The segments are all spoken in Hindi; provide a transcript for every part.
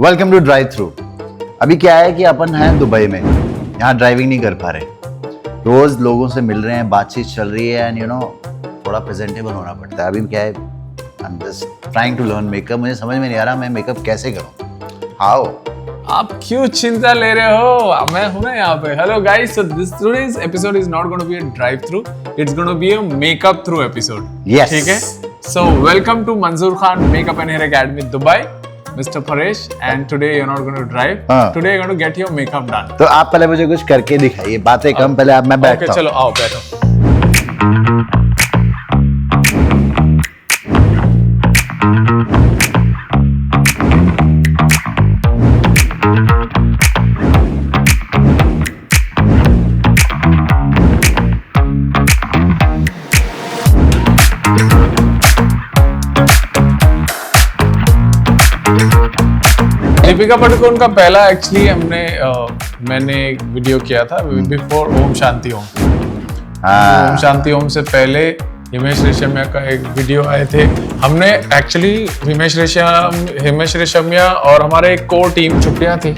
Welcome to drive through. अभी क्या है कि अपन हैं दुबई में, यहाँ ड्राइविंग नहीं कर पा रहे, रोज लोगों से मिल रहे हैं, बातचीत चल रही है एंड थोड़ा प्रेजेंटेबल होना पड़ता है। अभी क्या है, I am just trying to learn makeup. मुझे समझ में नहीं आ रहा मैं मेकअप कैसे करूँ। हाउ? आप क्यों चिंता ले रहे हो, मैं हूं ना यहाँ पे। Hello guys, so this today's episode is not going to be a drive through, it's going to be a makeup through episode. Yes. ठीक है। So welcome to Manzoor Khan makeup and hair academy Dubai, Mr. Paresh, and today you're not going to drive. Today you're going to get your makeup done. तो आप पहले मुझे कुछ करके दिखाइए, बातें कम, पहले आप मैं बैठता हूँ। चलो आओ बैठो। दीपिका पादुकोण का पहला एक्चुअली मैंने एक वीडियो किया था बिफोर ओम शांति ओम। ओम शांति ओम से पहले हिमेश रेशमिया का एक वीडियो आए थे। हमने एक्चुअली हिमेश रेशमिया और हमारे एक कोर टीम छुट्टियां थी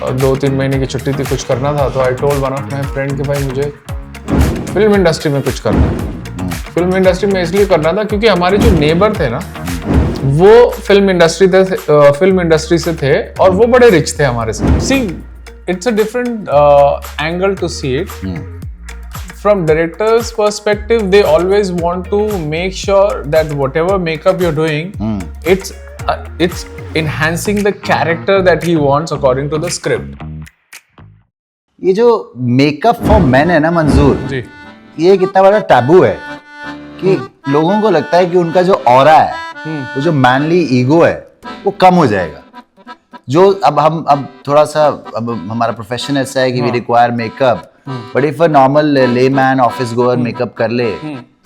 और 2-3 महीने की छुट्टी थी, कुछ करना था। तो I told one of my friend कि भाई मुझे फिल्म इंडस्ट्री में कुछ करना है। फिल्म इंडस्ट्री में इसलिए करना था क्योंकि हमारे जो नेबर थे ना वो फिल्म इंडस्ट्री से थे और वो बड़े रिच थे हमारे से। See it's a different angle to see it from director's perspective. They always want to make sure that whatever makeup you are doing it's enhancing the character that he wants according to the script. ये जो मेकअप फॉर मेन है ना मंजूर जी, ये एक इतना बड़ा टैबू है कि लोगों को लगता है कि उनका जो ऑरा है, वो जो मैनली ईगो है वो कम हो जाएगा। जो अब थोड़ा सा अब हमारा प्रोफेशन ऐसा है कि we require makeup, but if a normal layman office goer makeup कर ले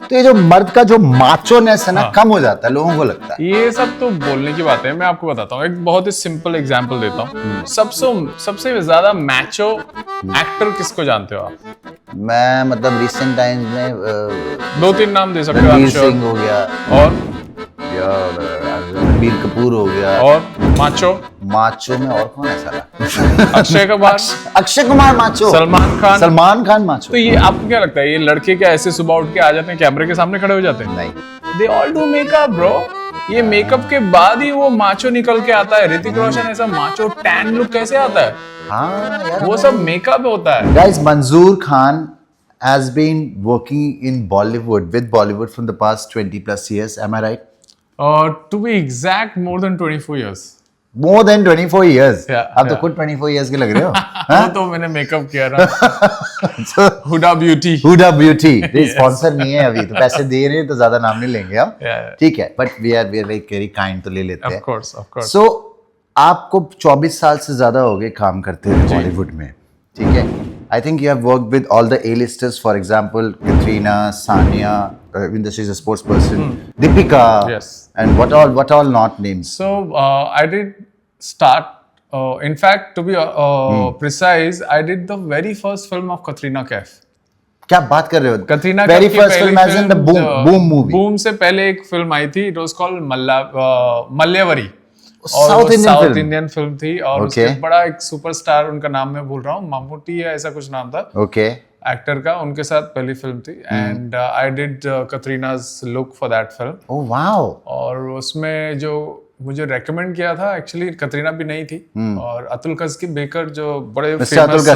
तो ये जो मर्द का जो माचोनेस है ना कम हो जाता है, लोगों को लगता है। ये सब तो बोलने की बात है। मैं आपको बताता हूँ, एक बहुत ही सिंपल एग्जांपल देता हूँ। सबसे ज्यादा मैचो एक्टर किसको जानते हो आप? मैं मतलब रिसेंट टाइम्स में 2-3 नाम दे सकते हो। रणवीर सिंह हो गया और रणबीर कपूर हो गया, और माचो में और कौन है सारा? Akshay Kumar, Akshay Kumar macho, Salman Khan macho. तो ये आपको क्या लगता है, ये लड़के क्या ऐसे सुबह उठ के आ जाते हैं, कैमरे के सामने खड़े हो जाते हैं? नहीं, they all do makeup bro. ये मेकअप के बाद ही वो माचो निकल के आता है। ऋतिक रोशन ऐसा माचो टैन लुक कैसे आता है? हाँ यार, वो सब मेकअप होता है। गाइस, मंजूर Khan has been working in with Bollywood from the past 20+ years. Am I right? To be exact, more than 24 years. More than 24 years. Yeah, आप तो खुद 24 years के लग रहे हो। वो तो मैंने मेकअप किया ना। Huda Beauty. Huda Beauty sponsor नहीं है अभी, तो पैसे दे रहे हैं तो ज्यादा नाम नहीं लेंगे हम। ठीक है, but we are very kind, तो ले लेते हैं। Of course. So आपको 24 साल से ज्यादा हो गए काम करते हुए बॉलीवुड में, ठीक है? I think you have worked with all the A-listers, for example, Katrina, Sania, even though she's a sports person, Deepika, yes, and what all not names. So I did start. In fact, to be precise, I did the very first film of Katrina Kaif. क्या बात कर रहे हो? Katrina very first film as in the Boom movie. Boom से पहले एक फिल्म आई थी, it was called Malleswari. South Indian film थी और उसके बड़ा एक सुपरस्टार, उनका नाम मैं भूल रहा हूँ, मामूटी या ऐसा कुछ नाम था एक्टर का, उनके साथ पहली फिल्म थी। And I did Katrina's look for that film. Oh wow. और उसमें जो मुझे रेकमेंड किया था, एक्चुअली कतरीना भी नहीं थी, और अतुल कसकी बेकर जो बड़े फेमस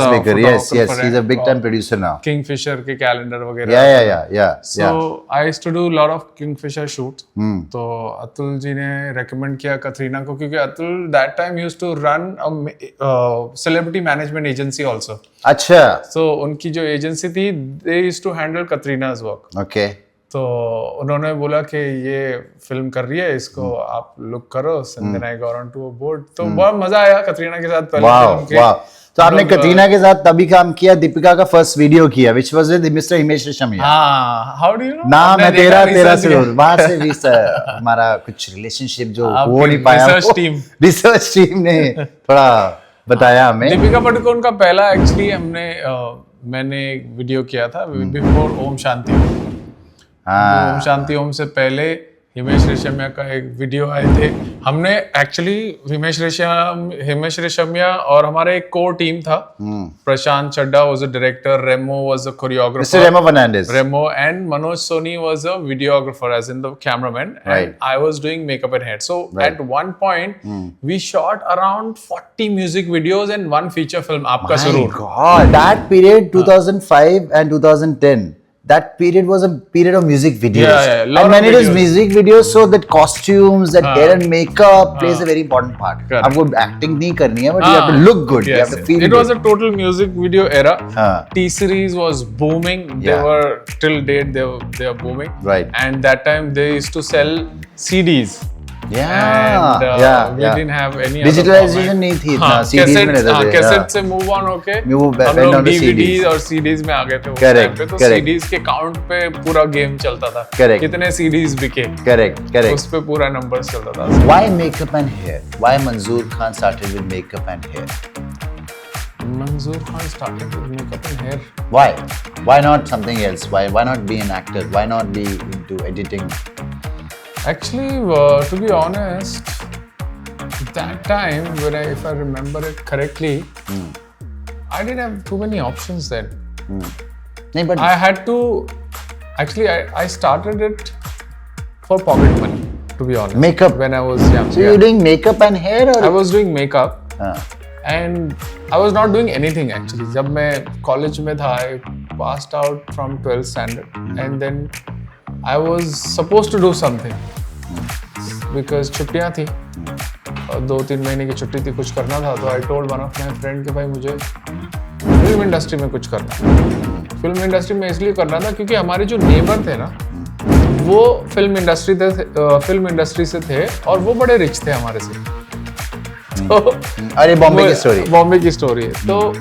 किंगफिशर के कैलेंडर वगैरह। So I used to do lot of Kingfisher shoots. तो अतुल जी ने रेकमेंड किया कतरीना को, क्योंकि Atul that time used to run celebrity management agency also. अच्छा। सो उनकी जो एजेंसी थी, they used to handle Katrina's work. Okay. तो उन्होंने बोला कि ये फिल्म कर रही है, इसको आप लुक करो, and then I got onto a board। तो बहुत मजा आया कतरीना के साथ पहले फिल्म के। तो आपने कतरीना के साथ तभी काम किया, दीपिका का फर्स्ट वीडियो किया, which was with Mr. Himesh Reshammiya. हाँ, how do you know? नाम है तेरा से वहाँ से भी हमारा कुछ रिलेशनशिप जो हो नहीं पाया, रिसर्च टीम ने थोड़ा बताया हमें। दीपिका पादुकोण का पहला एक्चुअली मैंने एक वीडियो किया था बिफोर ओम शांति ओम। ओम शांति ओम से पहले हिमेश रेशमिया का एक वीडियो आए थे। हमने एक्चुअली हिमेश रेशमिया और हमारे एक कोर टीम था। Prashant Chadha was a director, Remo was a choreographer, mister Remo Fernandes, and Manoj Soni was a videographer, as in the cameraman, and I was doing makeup and hair. So at one point we shot around 40 music videos and one feature film, Aapka Surur. God, that period 2005 and 2010, that period was a period of music videos. Yeah, lot and when of it is videos. music videos, so that costumes, that hair and makeup plays a very important part. Correct. आपको acting नहीं करनी है, but you have to look good. You Yes, have to feel it good. was a total music video era. हाँ. T-series was booming. They Yeah. were till date they were booming. Right. And that time they used to sell CDs. Yeah, And we yeah. didn't have any Digitalization other नहीं थी इतना, हाँ, CDs में रहते थे, कैसेट हाँ. से मूव ऑन होके Move हम went लोग on to DVDs CDs. और CDs में आ गए थे उस Correct, टाइम पे। तो correct. CDs के काउंट पे पूरा गेम चलता था। Correct. कितने CDs बिके, Correct. उस पे पूरा नंबर्स चलता था। Why makeup and hair? Why Manzoor Khan started with makeup and hair? Manzoor Khan started with makeup and hair. Why? Why not something else? Why not be an actor? Why not be into editing? Actually, to be honest, that time when if I remember it correctly, I didn't have too many options then. नहीं, but I had to. Actually, I started it for pocket money. To be honest, Makeup? when I was young. so you're doing makeup and hair, or I was doing makeup. हाँ. And I was not doing anything actually. जब मैं college में था, I passed out from 12th standard, and then I was supposed to do something because छुट्टियाँ थी और 2-3 महीने की छुट्टी थी, कुछ करना था। तो I told one of my friend कि भाई मुझे फिल्म इंडस्ट्री में कुछ करना है। फिल्म इंडस्ट्री में इसलिए करना था क्योंकि हमारे जो नेबर थे ना, वो फिल्म इंडस्ट्री से थे और वो बड़े रिच थे हमारे से। तो अरे बॉम्बे की स्टोरी। बॉम्बे की स्टोरी है। तो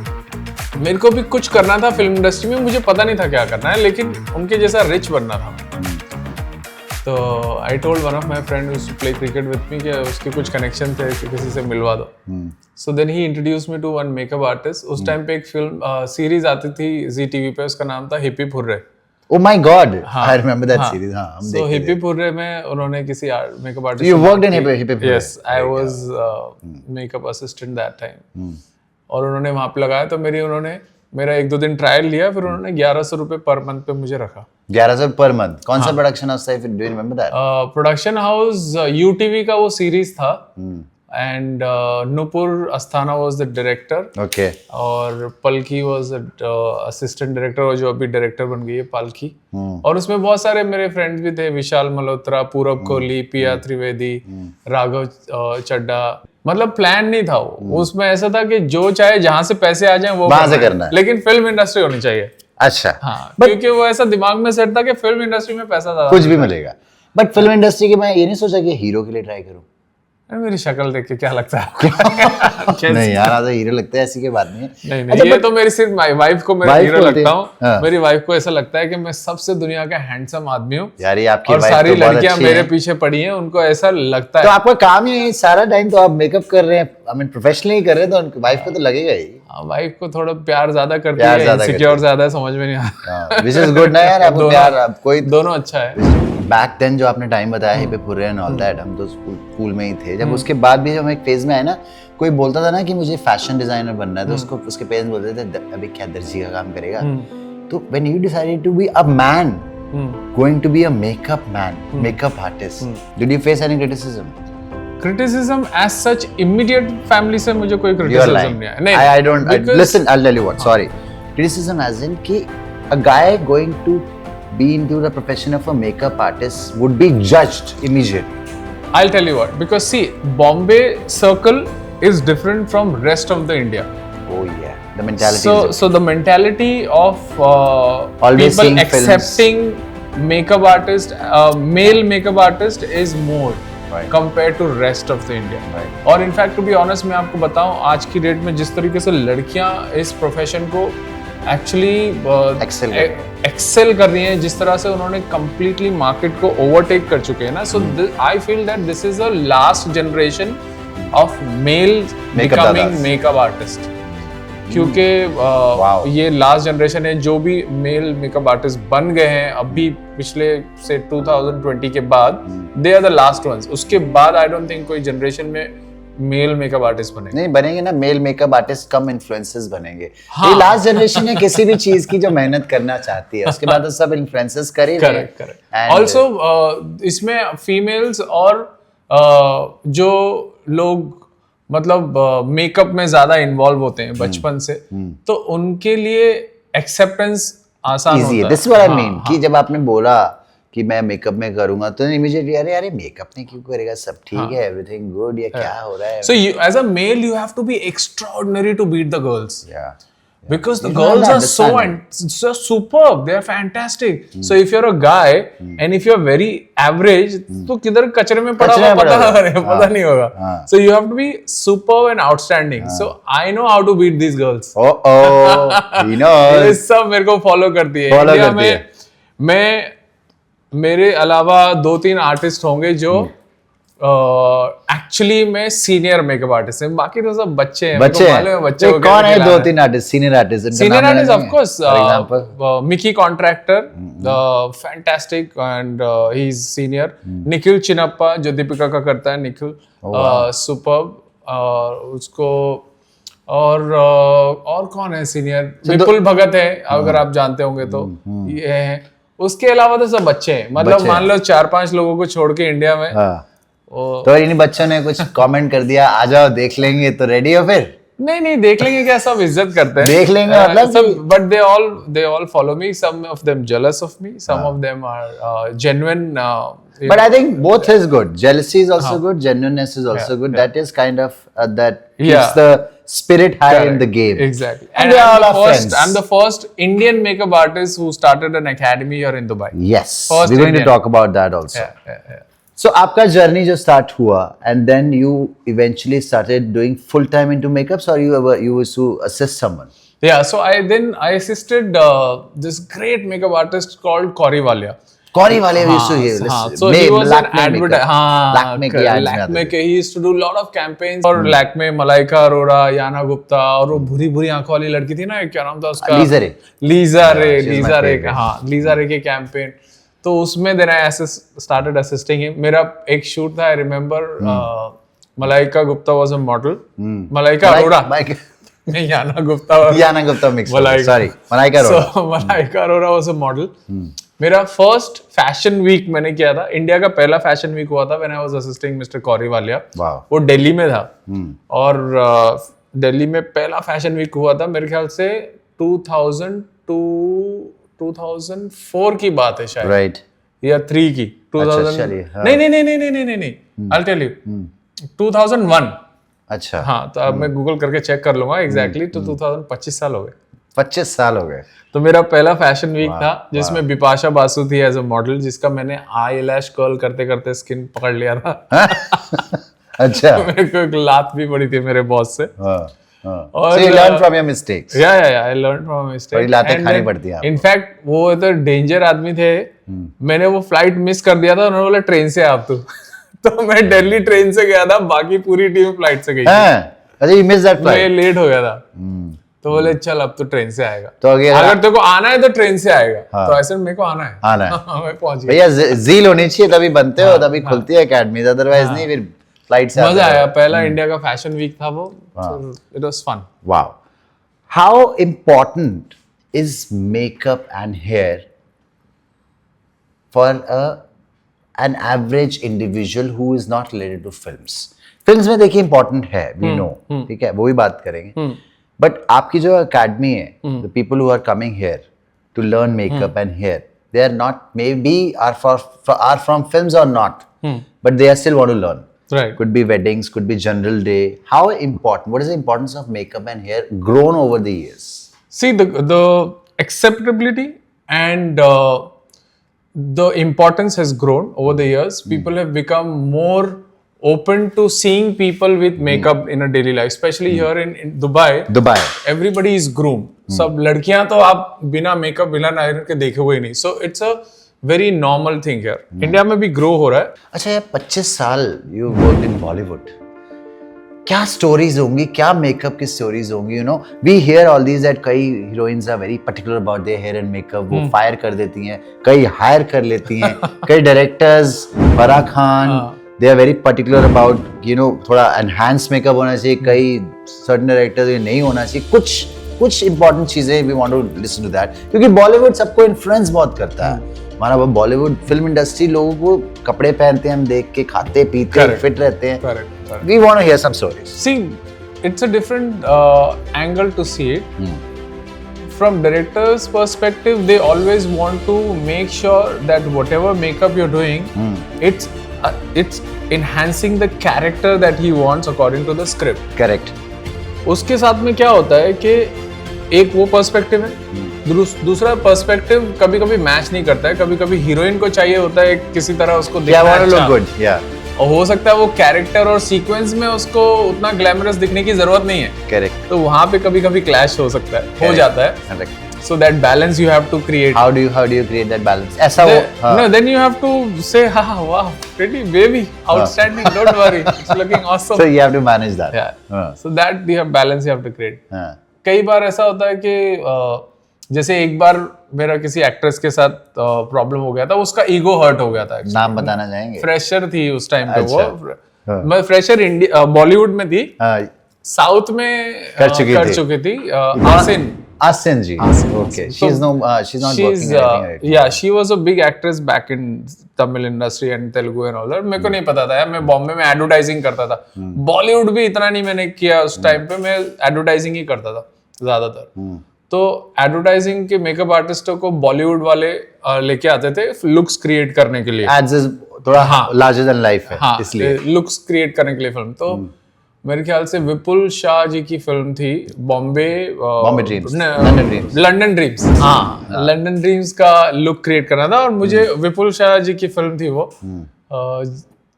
मेरे को भी कुछ करना था फिल्म इंडस्ट्री में, मुझे पता नहीं था क्या करना है, लेकिन उनके जैसा रिच बनना था। तो I told one of my friend who used to play cricket with me कि उसके कुछ कनेक्शन थे कि किसी से मिलवा दो। So then he introduced me to one makeup artist. उस टाइम पे एक फिल्म सीरीज आती थी जी टीवी पे, उसका नाम था hippie hooray. Oh my God! I remember that series. हाँ, हम So देखते थे. हिप्पी फुर्रे में उन्होंने किसी makeup artist. You worked in Hippie Furre? Yes, I was makeup assistant that time. और उन्होंने वहाँ पे लगाया, तो मेरा 1-2 दिन ट्रायल लिया, फिर उन्होंने 1100 रुपए पर मंथ पे मुझे रखा। 1100 per month. कौन सा प्रोडक्शन हाउस था? Do you remember that? Production house UTV का वो सीरीज था, and Nupur Asthana was the director, Okay. और पलकी वाज असिस्टेंट डायरेक्टर, और जो अभी डायरेक्टर बन गई है पालकी। और उसमें बहुत सारे मेरे फ्रेंड्स भी थे, विशाल मल्होत्रा, पूरब कोहली, पिया त्रिवेदी, राघव चड्डा। मतलब प्लान नहीं था वो, उसमें ऐसा था कि जो चाहे जहां से पैसे आ जाएं वो वहां से करना है, लेकिन फिल्म इंडस्ट्री होनी चाहिए। अच्छा, हाँ, क्योंकि वो ऐसा दिमाग में सेट था कि फिल्म इंडस्ट्री में पैसा ज्यादा कुछ भी मिलेगा। बट फिल्म इंडस्ट्री के मैं ये नहीं सोचा कि हीरो के लिए ट्राई करूं। मेरी शक्ल देख के क्या लगता है आपको? नहीं यार, आज हीरो लगता है, ऐसी की बात नहीं है। नहीं, ये तो मेरी सिर्फ वाइफ को मेरा wife हीरो बोलते लगता हैं। हूँ। हाँ। मेरी वाइफ को ऐसा लगता है कि मैं सबसे दुनिया का हैंडसम आदमी हूँ, यार ये आपकी और wife सारी तो बहुत लड़कियां अच्छी मेरे हैं। पीछे पड़ी हैं, उनको ऐसा लगता तो है। आपका काम ही सारा टाइम तो आप मेकअप कर रहे हैं, आई मीन प्रोफेशनली कर रहे हैं, तो उनकी वाइफ को तो लगेगा ही। वाइफ को थोड़ा प्यार ज्यादा करती प्यार है, ज्यादा इनसिक्योर ज्यादा है, समझ में नहीं आता। विच इज गुड ना यार, आपको प्यार, आप कोई दोनों अच्छा है। बैक देन जो आपने टाइम बताया hippie hooray and all that, हम तो स्कूल में ही थे। जब उसके बाद भी हम एक फेज में आए ना, कोई बोलता था ना कि मुझे फैशन डिजाइनर बनना है, तो उसको उसके पेरेंट्स बोलते थे अभी क्या दर्जी का काम करेगा। तो when you decided to be a man, going to be a makeup man, makeup artist, did you face any criticism? Criticism as such immediate family से मुझे कोई You are क्रिटिसिज्म lying. नहीं है। नहीं, I don't. because- Listen, I'll tell you what. Sorry. Criticism as in कि a guy going to be into the profession of a makeup artist would be judged immediately. I'll tell you what, because see, Bombay circle is different from rest of the India. Oh yeah, the mentality. is So the mentality of Always people seeing films. accepting makeup artist, male makeup artist is more Right. compared to rest of the India. Right. और in fact to be honest, मैं आपको बताऊं, आज की डेट में जिस तरीके से लड़कियां इस प्रोफेशन को एक्चुअली एक्सेल कर रही हैं, जिस तरह से उन्होंने कंप्लीटली मार्केट को ओवरटेक कर चुके हैं ना, so I feel that this is a last generation of male becoming makeup artist. क्योंकि ये लास्ट जनरेशन है जो भी मेल मेकअप आर्टिस्ट बन गए हैं अभी पिछले से 2020 के बाद, they are the last ones. उसके बाद आई डोंट थिंक कोई जनरेशन में मेल मेकअप आर्टिस्ट बनेंगे। नहीं बनेंगे ना, male makeup artist cum influencers बनेंगे। ये लास्ट जनरेशन है किसी भी चीज की जो मेहनत करना चाहती है, उसके बाद तो सब इन्फ्लुएंसर्स कर ही रहे हैं। करेक्ट। ऑल्सो इसमें फीमेल्स और जो लोग मतलब मेकअप में ज्यादा इन्वॉल्व होते हैं बचपन से, तो उनके लिए एक्सेप्टेंस आसान होता है। This is what I mean कि जब आपने बोला कि मैं मेकअप में करूंगा तो इमीडिएटली अरे अरे मेकअप में क्यों करेगा, सब ठीक है, एवरीथिंग गुड, या क्या हो रहा है। So you as a male you have to be extraordinary to beat the girls, because the You girls don't are understand so superb, they are fantastic. So if you're a guy and if you're very average, तो किधर कचरे में पड़ा हुआ पता नहीं होगा। So you have to be superb and outstanding. So I know how to beat these girls. he knows. ये सब मेरे को फॉलो करती है। इंडिया में मैं मेरे अलावा 2-3 आर्टिस्ट होंगे जो एक्चुअली मैं सीनियर मेकअप आर्टिस्ट हैं, बाकी तो सब बच्चे हैं। बच्चे कौन है 2-3 artist senior artist? Senior artist of course Mickey contractor, fantastic and he is senior. Nikhil Chinappa जो दीपिका का करता है, निखिल सुपर्ब। उसको और कौन है सीनियर? विपुल भगत है, अगर आप जानते होंगे तो ये है। उसके अलावा तो सब बच्चे हैं, मतलब मान लो 4-5 लोगों को छोड़ के इंडिया में। तो इन बच्चों ने कुछ कमेंट कर दिया, आ जाओ देख लेंगे, तो रेडी हो फिर? नहीं देख लेंगे क्या, सब इज्जत करते हैं, देख लेंगे मतलब सब, but they all follow me, some of them jealous of me, some of them are genuine, but I think both is good. Jealousy is also good, genuineness is also good. That is kind of that keeps the spirit high in the game. Exactly. And I'm the first Indian makeup artist who started an academy here in Dubai. Yes, we're going to talk about that also. So आपका journey जो start हुआ, and then you eventually started doing full time into makeups, or you used to assist someone? Yeah, so I assisted this great makeup artist called Corey Walia. Corey Walia used to hear. So he was an advertiser. Lakme के he used to do lot of campaigns for Lakme, Malaika Arora, Yana Gupta, और वो भूरी भूरी आंखों वाली लड़की थी ना, क्या नाम था उसका? Lisa Ray Lisa Ray के कैंपेन। तो उसमें then I started assisting him. मेरा एक शूट था, I remember Malaika Gupta was a model. Malaika Arora. Yana Gupta mixed. Sorry, Malaika Arora. So Malaika Arora was a model. मेरा फर्स्ट फैशन वीक मैंने किया था, इंडिया का पहला फैशन वीक हुआ था when I was assisting Mr. Corey Walia. वो दिल्ली में था, और दिल्ली में पहला फैशन वीक हुआ था मेरे ख्याल से 2004 की बात है शायद, राइट, या 3 की 2000। नहीं I'll tell you 2001। अच्छा, हाँ, तो अब मैं गूगल करके चेक कर लूंगा एग्जैक्टली। तो 25 साल हो गए। 25 साल हो गए। तो मेरा पहला फैशन वीक था जिसमें बिपाशा बासु थी एज अ मॉडल, जिसका मैंने आई लैश कर्ल करते करते स्किन पकड़ लिया था। अच्छा। मेरे को एक लात भी पड़ी थी मेरे बॉस से। और so you learn from your mistakes. Yeah, I learned from my mistakes. बड़ी लातें खानी पड़ती हैं। इनफैक्ट वो तो डेंजर आदमी थे, मैंने वो फ्लाइट मिस कर दिया था, उन्होंने बोला ट्रेन से आप तो मैं दिल्ली ट्रेन से गया था, बाकी पूरी टीम फ्लाइट से गई। अच्छा, you missed that flight. मैं लेट हो गया था, तो बोले चल अब तो ट्रेन से आएगा, तो अगर तेरे को आना है तो ट्रेन से आएगा। तो ऐसे मेरे को आना है मैं पहुंच गया। भैया जील होनी चाहिए, तभी बनते हो, तभी खुलती है एकेडमी, अदरवाइज नहीं फिर फ्लाइट से। मजा आया, पहला इंडिया का फैशन वीक था वो, it was fun. Wow, how important is makeup and hair for an average individual who is not related to films? Films में देखिए इंपॉर्टेंट है, वी नो, ठीक है, वो भी बात करेंगे, बट आपकी जो अकेडमी है, the people who are coming here to learn makeup and hair, they are not, may be are from films और not, but they are still want to learn. Right. Could be weddings, could be general day. How important, what is the importance of makeup and hair grown over the years? See, the acceptability and the importance has grown over the years. People have become more open to seeing people with makeup in a daily life, especially here in Dubai. Everybody is groomed. सब लड़कियां तो आप बिना मेकअप बिना नायर के देखे हुए नहीं. So it's a very normal thing here. India में भी ग्रो हो रहा है. अच्छा यार, 25 साल you worked in Bollywood. क्या स्टोरीज होंगी, क्या मेकअप की स्टोरीज होंगी, you know we hear all these that कई heroines are very particular about their hair and makeup, वो फायर कर देती हैं, कई हायर कर लेती हैं, कई directors Farah Khan they are very particular about you know थोड़ा एनहांस मेकअप होना चाहिए, कई सर्टेन डायरेक्टर्स ये नहीं होना चाहिए, कुछ इंपॉर्टेंट चीजें we want to listen to that, क्योंकि बॉलीवुड सबको इन्फ्लुएंस बहुत करता है। हमारा बॉलीवुड फिल्म इंडस्ट्री लोगों को कपड़े पहनते हैं हम देख के, खाते पीते फिट रहते हैं। We want to hear some stories. See, it's a different angle to see it. From director's perspective, they always want to make sure that whatever makeup you're doing, it's enhancing the character that he wants according to the script. Correct. उसके साथ में क्या होता है कि एक वो पर्सपेक्टिव है, दूसरा पर्सपेक्टिव कभी कभी मैच नहीं करता है, कभी कभी हीरोइन को चाहिए होता है किसी तरह उसको दिखना अच्छा, और हो सकता है वो कैरेक्टर और सीक्वेंस में उसको उतना ग्लैमरस दिखने की जरूरत नहीं है। करेक्ट। तो वहां पे कभी कभी क्लैश हो सकता है, हो जाता है। So that balance you have to create. How do you create that balance? ऐसा वो no, then you have to say, wow, pretty baby, outstanding, don't worry, it's looking awesome. So you have to manage that. Yeah. So that you have balance you have to create. कई बार ऐसा होता है कि जैसे एक बार मेरा किसी एक्ट्रेस के साथ प्रॉब्लम हो गया था, उसका ईगो हर्ट हो गया था। नाम बताना चाहेंगे? फ्रेशर थी उस टाइम पे वो, मैं फ्रेशर इंडिया बॉलीवुड में थी, साउथ में कर चुकी थी। आसिन जी, okay. She's not working anything right now. Yeah, she was a big actress back in Tamil industry and Telugu and all that. मेरे को नहीं पता था यार, मैं बॉम्बे में एडवर्टाइजिंग करता था, बॉलीवुड भी इतना नहीं मैंने किया उस टाइम पे, मैं एडवर्टाइजिंग ही करता था ज्यादातर। तो एडवर्टाइजिंग के मेकअप आर्टिस्टों को बॉलीवुड वाले लेके आते थे लुक्स क्रिएट करने के लिए, एड्स थोड़ा लार्जर देन लाइफ है, इसलिए लुक्स क्रिएट करने के लिए फिल्म। तो मेरे ख्याल से विपुल शाह जी की फिल्म थी बॉम्बे ड्रीम्स, लंदन ड्रीम्स, हाँ लंदन ड्रीम्स का लुक क्रिएट करना था, और मुझे विपुल शाह जी की फिल्म थी वो।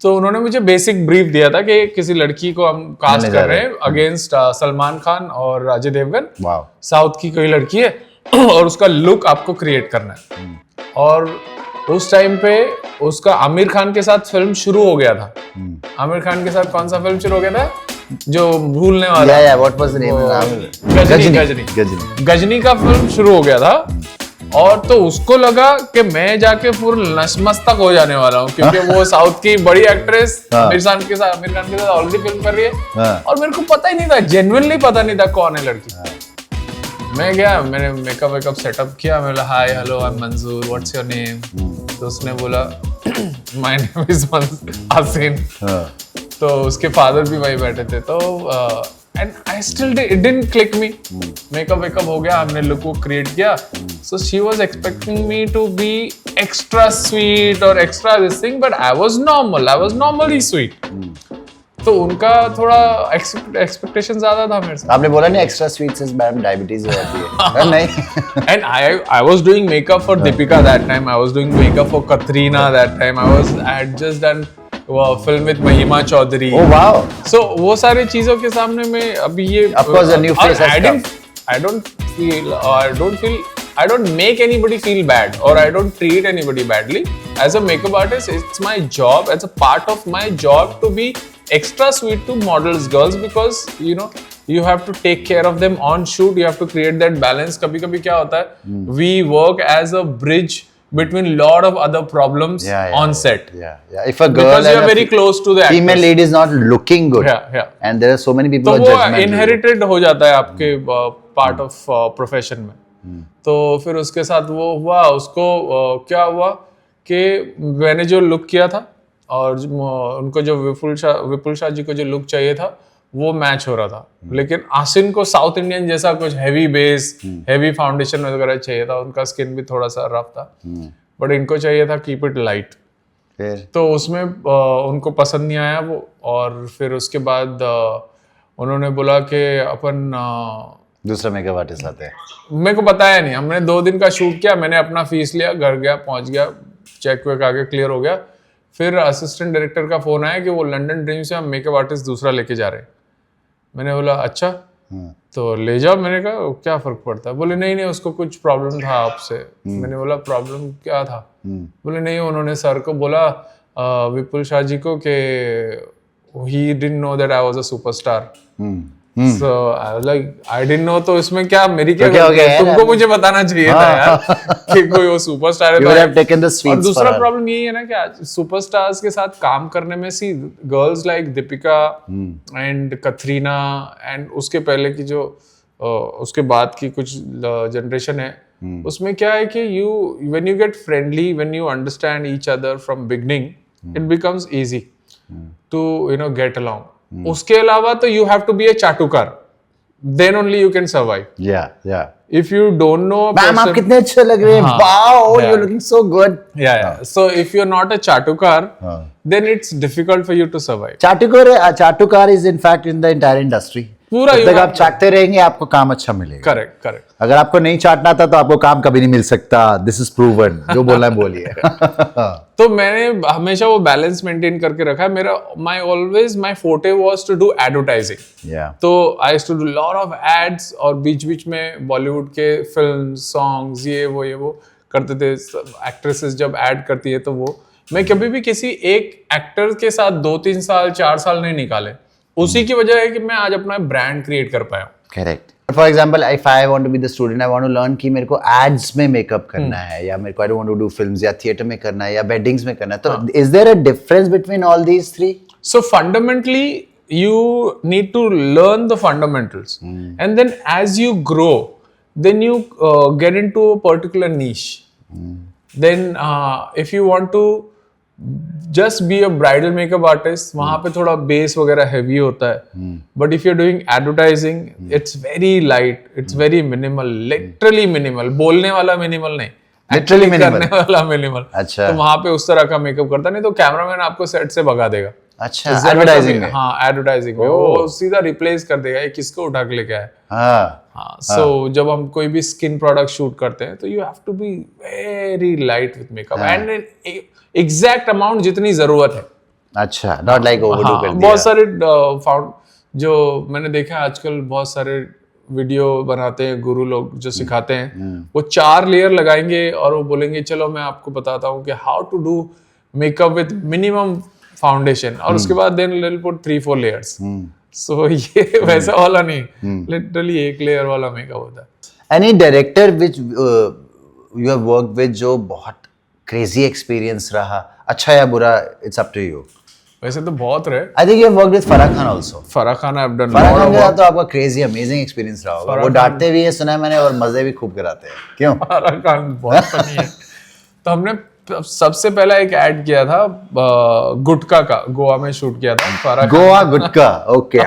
तो उन्होंने मुझे बेसिक ब्रीफ दिया था कि किसी लड़की को हम कास्ट कर रहे हैं अगेंस्ट सलमान खान और अजय देवगन, साउथ की कोई लड़की है और उसका लुक आपको क्रिएट करना है। और उस टाइम पे उसका आमिर खान के साथ फिल्म शुरू हो गया था। आमिर खान के साथ कौन सा फिल्म शुरू हो गया था जो भूलने वाला? What was the name? Ghazni का फिल्म शुरू हो गया था, और तो उसको लगा कि मैं जाके पूरा नशमस्तक हो जाने वाला हूँ, क्योंकि वो साउथ की बड़ी एक्ट्रेस आमिर खान के साथ ऑलरेडी फिल्म कर रही है, और मेरे को पता ही नहीं था, जेन्युइनली पता नहीं था कौन है लड़की। मैं गया, मैंने मेकअप सेटअप किया, मैं बोला हाय हेलो आई एम मंजूर, व्हाट्स योर नेम? तो उसने बोला माय नेम इज आसिन। तो उसके फादर भी वही बैठे थे, तो and I still it didn't click me. Makeup हो गया, हमने लुक को क्रिएट किया, so she was expecting me to be extra sweet और extra this thing, but I was normally sweet. तो उनका थोड़ा एक्सपेक्टेशन ज्यादा था मेरे से। आपने बोला नहीं एक्स्ट्रा स्वीट से मैडम डायबिटीज हो जाती है? नहीं। And I was doing makeup for Deepika that time, I was doing makeup for Katrina that time, I had just done film with महिमा चौधरी। Oh wow. सो वो सारी चीजों के सामने में अभी ये of course a new face has come. I don't make anybody feel bad, or I don't treat anybody badly. As a makeup artist, it's my job, as a part of my job, to be extra sweet to models, girls, because you know you have to take care of them on shoot. You have to create that balance. कभी-कभी क्या होता है, we work as a bridge between lot of other problems on set. If a girl because you are very close to the female lead is not looking good, and there are so many people who are judgmental. तो वो inherited हो जाता है आपके part of profession में। तो फिर उसके साथ वो हुआ, उसको क्या हुआ कि मैंने जो लुक किया था और उनको जो विपुल शाह जी को जो लुक चाहिए था वो मैच हो रहा था, लेकिन आसिन को साउथ इंडियन जैसा कुछ हैवी बेस, हैवी फाउंडेशन वगैरह चाहिए था, उनका स्किन भी थोड़ा सा रफ था, बट इनको चाहिए था कीप इट लाइट। तो उसमें उनको पसंद नहीं आया वो, और फिर उसके बाद उन्होंने बोला कि अपन दूसरा मेकअप आर्टिस्ट आते हैं। मेरे को बताया नहीं, हमने 2 दिन का शूट किया, मैंने अपना फीस लिया, घर गया, पहुंच गया, चेक वेक आगे क्लियर हो गया। फिर असिस्टेंट डायरेक्टर का फोन आया कि वो लंदन ड्रीम से हम मेकअप आर्टिस्ट दूसरा लेके जा रहे हैं। मैंने बोला अच्छा, तो ले जाओ। मैंने कहा क्या फर्क पड़ता है? बोले नहीं उसको कुछ प्रॉब्लम था आपसे। मैंने बोला प्रॉब्लम क्या था? बोले नहीं, उन्होंने सर को बोला विपुल शाह जी को कि he didn't know that I was a superstar. So I was like, I didn't know, तो इसमें क्या मेरी क्या क्या हो गलती है? गया तुमको मुझे बताना चाहिए था यार कि कोई वो सुपरस्टार है You तो would have taken the और sweets दूसरा for her. प्रॉब्लम यही है ना कि आज सुपरस्टार्स के साथ काम करने में सी girls like Deepika and Katrina and उसके पहले की जो उसके बाद की कुछ जनरेशन है उसमें क्या है कि you when you get friendly when you understand each other from beginning it becomes easy to get along उसके अलावा तो you have to be a चाटुकार then only you can survive Yeah. If you don't know ma'am आप कितने अच्छे लग रहे हैं. Wow, you're looking so good. yeah so if you're not a chatukar then it's difficult for you to survive चाटुकार is in fact in the entire industry. पूरा जब you तक have आप चाटते रहेंगे आपको काम अच्छा मिलेगा. correct अगर आपको नहीं चाटना था तो आपको काम कभी नहीं मिल सकता. This is proven. जो बोलना है बोलिए. तो मैंने हमेशा वो बैलेंस मेंटेन करके रखा है मेरा my forte was to do advertising. Yeah. तो I used to do lot of ads और बीच में बॉलीवुड के फिल्म सॉन्ग्स ये वो करते थे. एक्ट्रेसेस जब ऐड करती है तो वो मैं कभी भी किसी एक एक्टर के साथ 2-3 साल 4 साल नहीं निकाले. उसी की वजह है कि मैं आज अपना ब्रांड क्रिएट कर पाया. Correct. For example, if I want to be the student, I want to learn कि मेरे को ads में मेकअप करना है या मेरे को I don't want to do films या theater में करना है या weddings में करना है. तो is there a difference between all these three? So fundamentally, you need to learn the fundamentals, and then as you grow, then you get into a particular niche. Then if you want to just be a bridal makeup artist, वहाँ पे थोड़ा बेस वगैरह heavy होता है. But if you're doing advertising, it's very light, it's very minimal, literally minimal. बोलने वाला minimal नहीं. Literally minimal. करने वाला minimal. अच्छा. तो वहाँ पे उस तरह का मेकअप करता नहीं तो कैमरामैन आपको सेट से भगा देगा. अच्छा. Advertising में. हाँ एडवर्टाइजिंग में वो सीधा रिप्लेस कर देगा ये किसको उठा के लेके आया. हाँ सो जब हम कोई भी स्किन प्रोडक्ट शूट करते हैं तो you have to be very light with makeup and exact amount जितनी जरूरत है. अच्छा. Not like overdo कर दिया. बहुत सारे फाउंड जो मैंने देखा है आजकल बहुत सारे वीडियो बनाते हैं गुरु लोग जो सिखाते हैं वो 4 लेयर लगाएंगे और वो बोलेंगे चलो मैं आपको बताता हूँ कि how to do makeup with minimum foundation और उसके बाद देन विल पुट 3-4 लेयर्स. सो ये वैसा वाला नहीं लिटरली एक लेयर वाला मेकअप होता है. Any director which you have worked with जो बहुत crazy experience रहा अच्छा या बुरा it's up to you. वैसे तो बहुत रहे. I think you have worked with Farah Khan also. Farah Khan I've done Farah lot Khan of के साथ work. तो आपका crazy amazing experience रहा होगा. फराह वो खान- डांटते भी है सुना है मैंने और मजे भी खूब कराते हैं. क्यों? फराह खान बहुत फनी है. तो हमने सबसे पहला एक ऐड किया था गुटका का गोवा में शूट किया था. फराह खान गोवा गुटका. Okay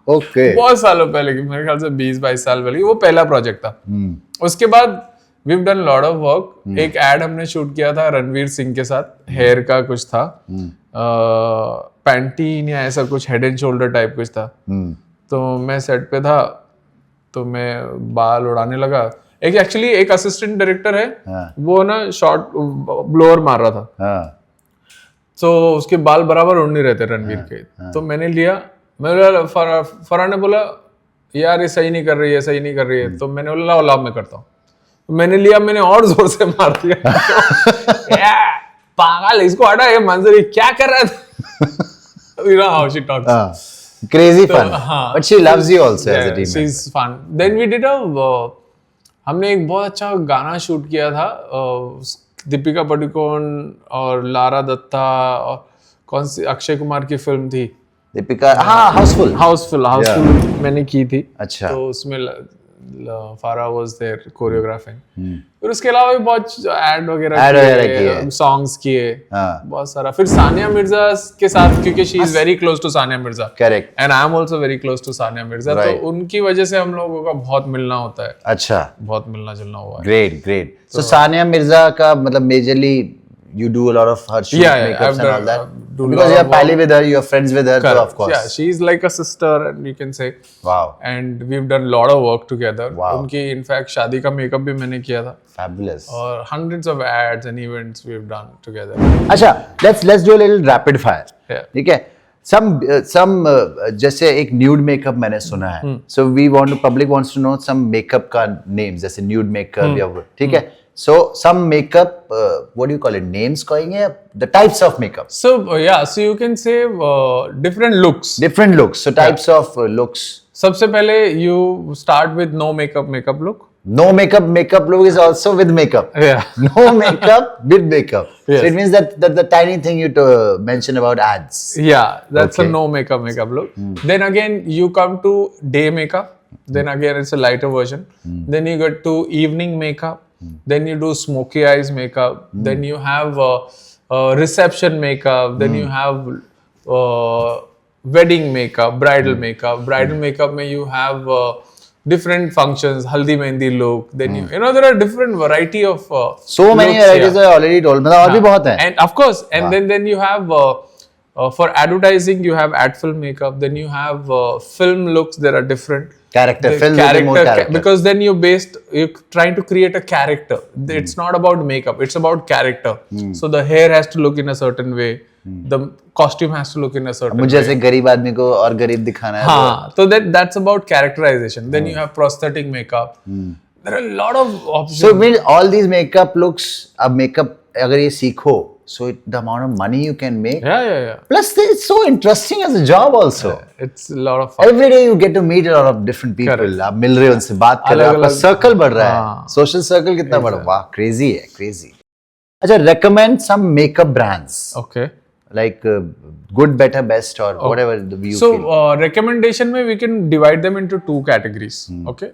okay. बहुत सालों पहले की मेरे ख्याल से 20-22 साल पहले की वो पहला प्रोजेक्ट था. उसके बाद we done lot of work. एक एड हमने शूट किया था रणवीर सिंह के साथ हेयर का कुछ था पैंटीन या ऐसा कुछ हेड एंड शोल्डर टाइप कुछ था. तो मैं सेट पे था तो मैं बाल उड़ाने लगा. एक एक्चुअली एक असिस्टेंट डायरेक्टर है वो ना शॉर्ट ब्लोअर मार रहा था तो उसके बाल बराबर उड़ नहीं रहे थे रणवीर के. तो मैंने लिया फराह ने बोला यार ये सही नहीं कर रही है सही नहीं कर रही है. तो मैंने बोला लाओ मैं करता हूँ. तो मैंने लिया मैंने और जोर से मार दिया. पागल इसको हटा ये मंजर क्या कर रहा था. You know how she talks. Crazy fun. But she loves you also as a team. She's fun. Then we did हमने एक बहुत अच्छा गाना शूट किया था दीपिका पादुकोण और लारा दत्ता और कौन सी अक्षय कुमार की फिल्म थी दीपिका. हाँ हाउसफुल मैंने की थी. अच्छा. तो उसमें फारा वाज देयर कोरियोग्राफिंग. फिर उसके अलावा भी बहुत ऐड वगैरह किए सॉन्ग्स किए बहुत सारा. फिर सानिया मिर्जा के साथ क्योंकि she is very close to Sania Mirza. Correct. And I am also very close to Sania Mirza. तो उनकी वजह से हम लोगों का बहुत मिलना होता है. अच्छा. बहुत मिलना जुलना हुआ है. ग्रेट. सो सानिया मिर्जा का मतलब majorly you do a lot of her shoot makeups and all that because you are pally with her, you are friends with her, so of course. Yeah, she's like a sister and you can say. Wow. And we've done a lot of work together. Wow. उनकी in fact शादी का मेकअप भी मैंने किया था. Fabulous. और hundreds of ads and events we've done together. अच्छा, let's do a little rapid fire. Yeah. ठीक है. Some जैसे एक nude makeup मैंने सुना है. So public wants to know some makeup का names जैसे nude makeup या ठीक है. So some makeup what do you call it, names कहेंगे, the types of makeup, So so you can say different looks. different looks, so types of looks. सबसे पहले you start with no makeup look. No makeup look is also with makeup. Yeah. No makeup with makeup. Yes. So it means that the tiny thing you mentioned about ads. Yeah, that's Okay. a no makeup look. Then again you come to day makeup. Then again it's a lighter version. Then you get to evening makeup. Then you do smoky eyes makeup. Then you have reception makeup. Then you have wedding makeup, bridal makeup. Bridal makeup mein you have different functions, haldi mehndi look. Then you know there are different variety of So many looks, varieties I already told. मतलब और भी बहुत हैं. and of course, and then you have for advertising you have ad film makeup. Then you have film looks. There are different Character, the film will be more character. because then you're trying to create a character. It's not about makeup. It's about character. So the hair has to look in a certain way. The costume has to look in a certain मुझे way. ऐसे गरीब आदमी को और गरीब दिखाना है. हाँ, so that's about characterization. Then you have prosthetic makeup. There are a lot of options. So means all these makeup looks, अब makeup अगर ये सीखो, so the amount of money you can make. yeah. Plus it's so interesting as a job also. It's a lot of fun. Every day you get to meet a lot of different people. Correct. आप मिल रहे हो उनसे बात कर रहे हो, आपका अलग-अलग- सर्कल बढ़ रहा है. हाँ. सोशल सर्कल कितना बढ़ा, वाह crazy है, crazy. अच्छा, recommend some makeup brands Okay. like good, better, best or whatever the view. So recommendation में we can divide them into two categories. Okay.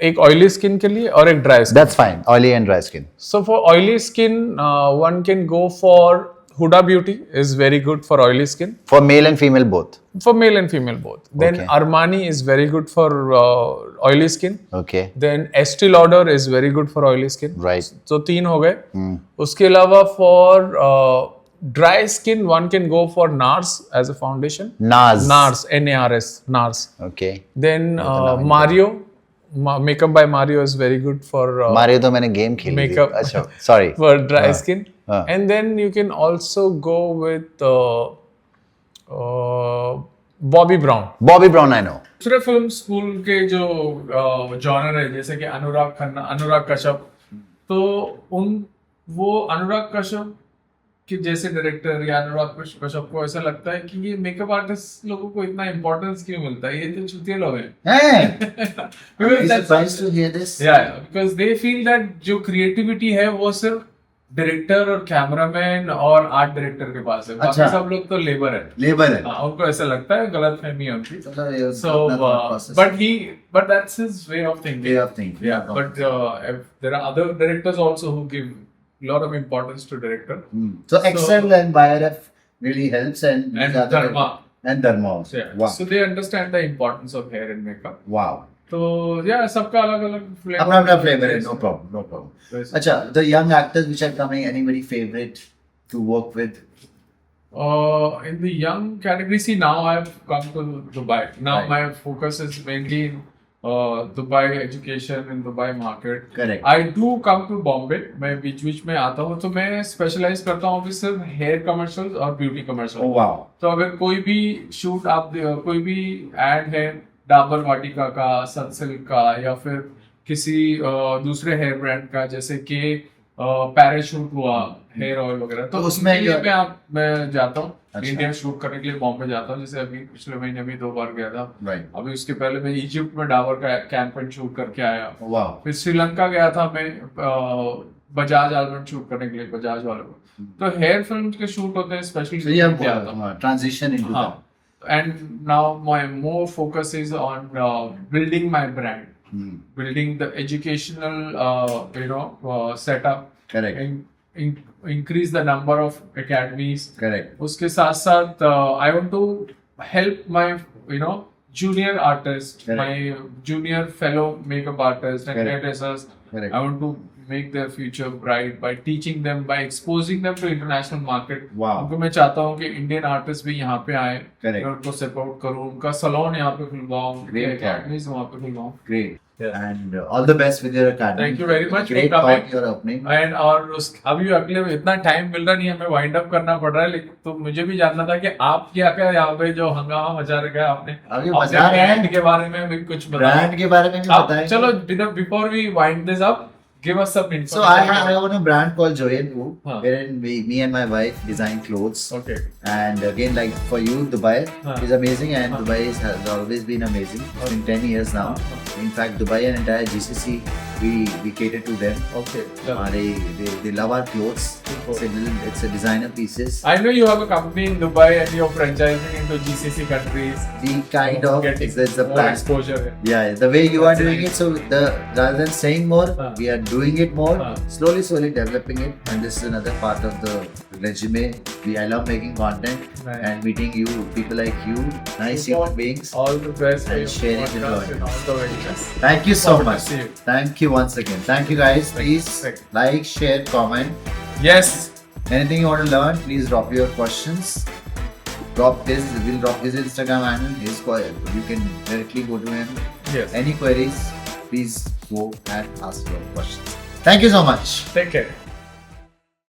एक oily skin के लिए और एक dry skin. That's fine. Oily and dry skin. So for oily skin, one can go for Huda Beauty is very good for oily skin. For male and female both. For male and female both. Then Okay. Armani is very good for oily skin. Okay. Then Estee Lauder is very good for oily skin. Right. So तीन हो गए. उसके अलावा for dry skin, one can go for NARS as a foundation. NARS. NARS, N-A-R-S, NARS. Okay. Then Mario, Makeup by Mario is very good for मारे तो मैंने गेम खेली थी. makeup. अच्छा, sorry. for dry skin. हाँ. And then you can also go with Bobby Brown. Bobby Brown I know. दूसरे फिल्म स्कूल के जो जॉनर है जैसे कि अनुराग खन्ना, अनुराग कश्यप, तो वो अनुराग कश्यप के जैसे डायरेक्टर या अनुराग कश्यप को ऐसा लगता है कि ये मेकअप आर्टिस्ट लोगों को इतना इम्पोर्टेंस क्यों मिलता है, ये तो चुतिया लोग हैं. Hey, surprised to hear this. because they feel that जो क्रिएटिविटी है वो सिर्फ डायरेक्टर और कैमरामैन और आर्ट डायरेक्टर के पास है. बाकी अच्छा. सब लोग तो लेबर है. Labor है. हाँ, उनको ऐसा लगता है, गलत फहमी है उनकी. So, So, but that's his way of thinking. way of thinking. Yeah, but if there are other directors also who give a lot of importance to director. So Excel and YRF really helps and Dharma. and Dharma also. Yeah. Wow. So they understand the importance of hair and makeup. Wow. So yeah, सबका अलग-अलग flavor. अपना flavor है, no problem, no problem. Yes. अच्छा, the young actors which are coming, anybody favorite to work with? In the young category, see now I've come to Dubai. Now Right. my focus is mainly in Dubai education and Dubai market. Correct. I do come to Bombay. मैं बीच में आता हूँ तो मैं स्पेशलाइज करता हूँ अभी सिर्फ हेयर कमर्शियल्स और ब्यूटी कमर्शियल. Oh wow. तो अगर कोई भी शूट कोई भी एड है डाबर वाटिका का, सनसिल्क का या फिर किसी दूसरे हेयर ब्रांड का जैसे कि पैराशूट हुआ हेयर ऑयल वगैरह, तो उसमें मैं जाता हूँ. अच्छा. इंडिया शूट करने के लिए बॉम्बे जाता हूँ. जैसे अभी पिछले महीने भी 2 बार गया था. Right. अभी उसके पहले मैं इजिप्ट में डाबर का कैंपेन शूट करके आया. Wow. फिर श्रीलंका गया था मैं बजाज आलमंड शूट करने के लिए, बजाज वालों को. तो हेयर फिल्म के शूट होते हैं So specially. you have transition into that. And now my more focus is on building my brand, building the educational setup. Correct. Increase the number of academies. Correct. उसके साथ साथ I want to help my junior artists, Correct. my junior fellow makeup artists and Correct. hairdressers. Correct. I want to make their future bright by teaching them, by exposing them to international market. Wow. उनको मैं चाहता हूँ कि इंडियन आर्टिस्ट भी यहाँ पे आए. Correct. मैं उनको सपोर्ट करूँ, उनका सलोन यहाँ पे खुलवाऊँ, Great. अकेडमीज वहाँ पे खुलवाऊँ. Great. Yeah. And all the best with your academy. Thank you very much Great for coming. thought you're opening. And और अभी अगले इतना टाइम मिल रहा नहीं है, हमें वाइंड अप करना पड़ रहा है. लेकिन तो मुझे भी जानना था कि आप क्या क्या यहाँ पे जो हंगामा मचा रखा है आपने, अभी अपने मचा रहे हैं. ब्रांड के बारे में भी कुछ बताओ. ब्रांड के बारे में भी आप बताएं. चलो before we wind this up, Give us some information. So I own a brand called Joyen Woo, Huh. wherein me and my wife design clothes. Okay. And again, like for you, Dubai Huh. is amazing, and Huh. Dubai has always been amazing. It's been 10 years now. In fact, Dubai and entire GCC, we cater to them. Okay. Done. They love our clothes. It's a designer pieces. I know you have a company in Dubai and you're franchising into GCC countries. We kind of Getting there's the more plan. exposure. Yeah, the way you are doing it. So rather than saying more, we are doing it more. Slowly developing it. And this is another part of the resume. I love making content Nice. and meeting you, people like you, nice Super. human beings. All the best. for And your sharing the podcast joy. and all the very best. Thank you so Forward to much. see you. Thank you once again. Thank you guys. Please Thank you. like, share, comment. Yes. Anything you want to learn, please drop your questions. We'll drop his Instagram handle. You can directly go to him. Yes. Any queries, please go and ask your questions. Thank you so much. Take care.